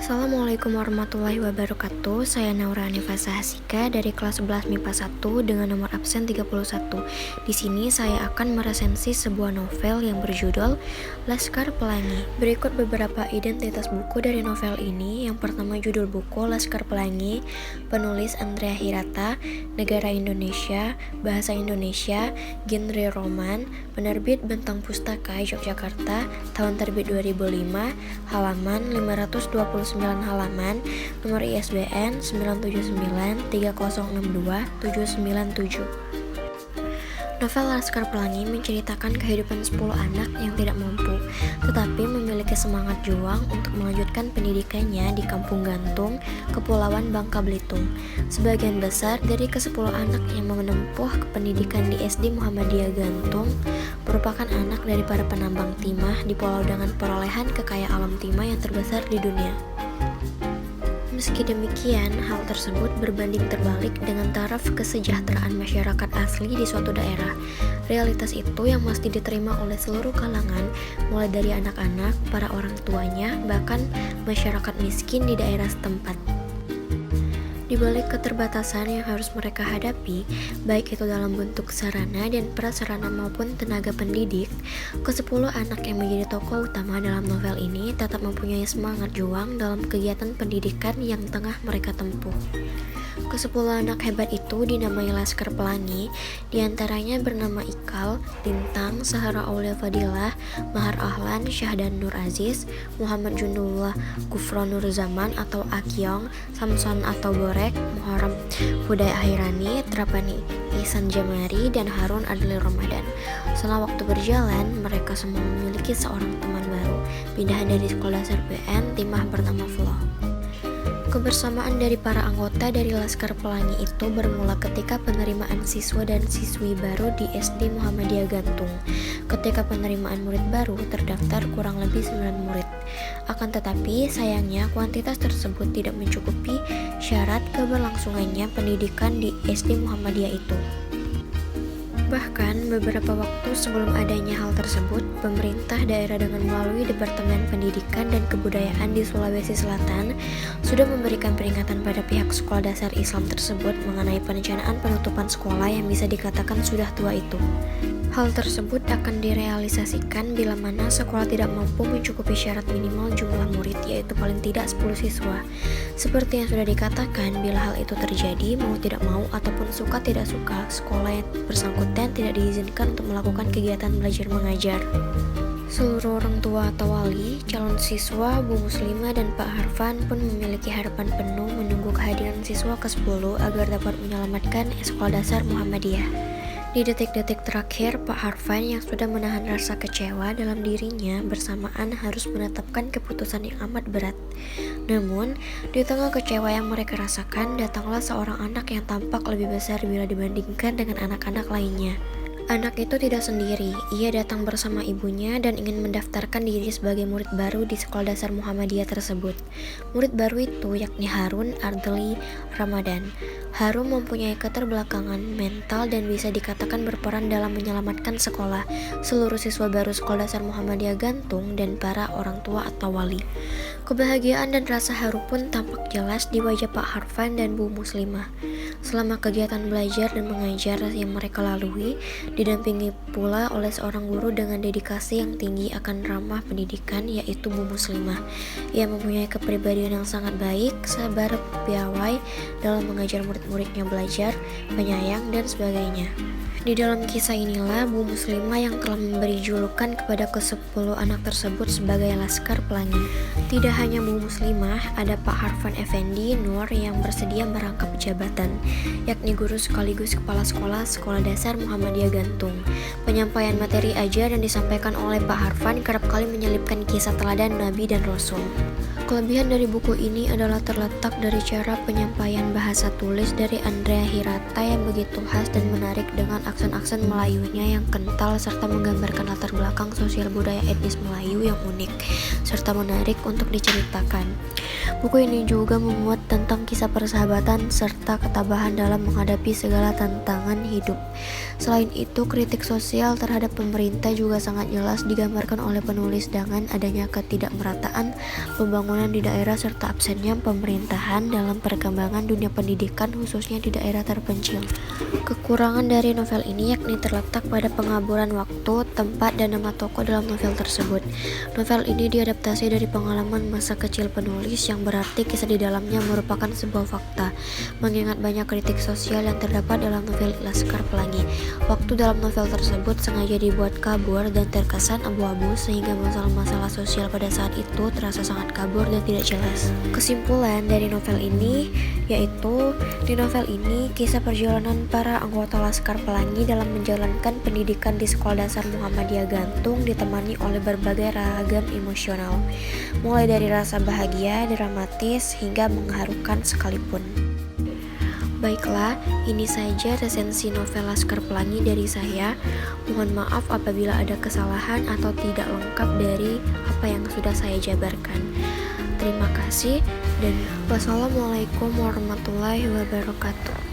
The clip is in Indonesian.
Assalamualaikum warahmatullahi wabarakatuh. Saya Naura Anifasa Hasika dari kelas 11 MIPA 1 dengan nomor absen 31. Di sini saya akan meresensi sebuah novel yang berjudul Laskar Pelangi. Berikut beberapa identitas buku dari novel ini. Yang pertama, judul buku Laskar Pelangi, penulis Andrea Hirata, negara Indonesia, bahasa Indonesia, genre roman, penerbit Bentang Pustaka Yogyakarta, tahun terbit 2005, halaman 529 halaman, nomor ISBN 9793062 797. Novel Laskar Pelangi menceritakan kehidupan 10 anak yang tidak mampu, tetapi memiliki semangat juang untuk melanjutkan pendidikannya di Kampung Gantung, Kepulauan Bangka Belitung. Sebagian besar dari ke-10 anak yang menempuh pendidikan di SD Muhammadiyah Gantung merupakan anak dari para penambang timah di pulau dengan perolehan kekayaan alam timah yang terbesar di dunia. Meski demikian, hal tersebut berbanding terbalik dengan taraf kesejahteraan masyarakat asli di suatu daerah. Realitas itu yang mesti diterima oleh seluruh kalangan, mulai dari anak-anak, para orang tuanya, bahkan masyarakat miskin di daerah setempat. Di balik keterbatasan yang harus mereka hadapi, baik itu dalam bentuk sarana dan prasarana maupun tenaga pendidik, ke-10 anak yang menjadi tokoh utama dalam novel ini tetap mempunyai semangat juang dalam kegiatan pendidikan yang tengah mereka tempuh. Ke-10 anak hebat itu dinamai Laskar Pelangi, diantaranya bernama Ikal, Lintang, Sahara Aulia Fadilah, Mahar Ahlan, Syahdan Nur Aziz, Muhammad Jundullah Gufronur Zaman atau Akyong, Samson atau Borek, Muharram Huday Ahirani, Trapani Ihsan Jamari, dan Harun Adli Ramadan. Setelah waktu berjalan, mereka semua memiliki seorang teman baru, pindahan dari sekolah dasar PN Timah bernama Flo. Kebersamaan dari para anggota dari Laskar Pelangi itu bermula ketika penerimaan siswa dan siswi baru di SD Muhammadiyah Gantung. Ketika penerimaan murid baru terdaftar kurang lebih 9 murid. Akan tetapi, sayangnya kuantitas tersebut tidak mencukupi syarat keberlangsungannya pendidikan di SD Muhammadiyah itu. Bahkan, beberapa waktu sebelum adanya hal tersebut, pemerintah daerah dengan melalui Departemen Pendidikan dan Kebudayaan di Sulawesi Selatan sudah memberikan peringatan pada pihak sekolah dasar Islam tersebut mengenai perencanaan penutupan sekolah yang bisa dikatakan sudah tua itu. Hal tersebut akan direalisasikan bila mana sekolah tidak mampu mencukupi syarat minimal jumlah murid, yaitu paling tidak 10 siswa. Seperti yang sudah dikatakan, bila hal itu terjadi, mau tidak mau ataupun suka tidak suka, sekolah yang bersangkutan tidak diizinkan untuk melakukan kegiatan belajar mengajar. Seluruh orang tua atau wali, calon siswa, Bu Muslimah, dan Pak Harfan pun memiliki harapan penuh menunggu kehadiran siswa ke-10 agar dapat menyelamatkan sekolah dasar Muhammadiyah. Di detik-detik terakhir, Pak Harfan yang sudah menahan rasa kecewa dalam dirinya bersamaan harus menetapkan keputusan yang amat berat. Namun, di tengah kecewa yang mereka rasakan, datanglah seorang anak yang tampak lebih besar bila dibandingkan dengan anak-anak lainnya. Anak itu tidak sendiri, ia datang bersama ibunya dan ingin mendaftarkan diri sebagai murid baru di sekolah dasar Muhammadiyah tersebut. Murid baru itu yakni Harun Adli Ramadan. Harun mempunyai keterbelakangan mental dan bisa dikatakan berperan dalam menyelamatkan sekolah, seluruh siswa baru sekolah dasar Muhammadiyah Gantung, dan para orang tua atau wali. Kebahagiaan dan rasa haru pun tampak jelas di wajah Pak Harfan dan Bu Muslimah. Selama kegiatan belajar dan mengajar yang mereka lalui, didampingi pula oleh seorang guru dengan dedikasi yang tinggi akan ramah pendidikan, yaitu Bu Muslimah. Ia mempunyai kepribadian yang sangat baik, sabar, piawai dalam mengajar murid-muridnya belajar, penyayang, dan sebagainya. Di dalam kisah inilah Bu Muslimah yang telah memberi julukan kepada ke-10 anak tersebut sebagai Laskar Pelangi. Tidak hanya Bu Muslimah, ada Pak Harfan Effendi Nur yang bersedia merangkap jabatan, yakni guru sekaligus kepala sekolah dasar Muhammadiyah Gantung. Penyampaian materi ajar yang disampaikan oleh Pak Harfan kerap kali menyelipkan kisah teladan Nabi dan Rasul. Kelebihan dari buku ini adalah terletak dari cara penyampaian bahasa tulis dari Andrea Hirata yang begitu khas dan menarik dengan aksen-aksen Melayunya yang kental serta menggambarkan latar belakang sosial budaya etnis Melayu yang unik serta menarik untuk diceritakan. Buku ini juga memuat tentang kisah persahabatan serta ketabahan dalam menghadapi segala tantangan hidup. Selain itu, kritik sosial terhadap pemerintah juga sangat jelas digambarkan oleh penulis dengan adanya ketidakmerataan pembangunan di daerah serta absennya pemerintahan dalam perkembangan dunia pendidikan khususnya di daerah terpencil. Kekurangan dari novel ini yakni terletak pada pengaburan waktu, tempat, dan nama tokoh dalam novel tersebut. Novel ini diadaptasi dari pengalaman masa kecil penulis yang berarti kisah di dalamnya merupakan sebuah fakta, mengingat banyak kritik sosial yang terdapat dalam novel Laskar Pelangi. Waktu dalam novel tersebut sengaja dibuat kabur dan terkesan abu-abu sehingga masalah-masalah sosial pada saat itu terasa sangat kabur dan tidak jelas. Kesimpulan dari novel ini yaitu di novel ini kisah perjalanan para anggota Laskar Pelangi dalam menjalankan pendidikan di Sekolah Dasar Muhammadiyah Gantung ditemani oleh berbagai ragam emosional, mulai dari rasa bahagia, dramatis, hingga mengharukan sekalipun. Baiklah, ini saja resensi novel Laskar Pelangi dari saya. Mohon maaf apabila ada kesalahan atau tidak lengkap dari apa yang sudah saya jabarkan. Terima kasih dan wassalamualaikum warahmatullahi wabarakatuh.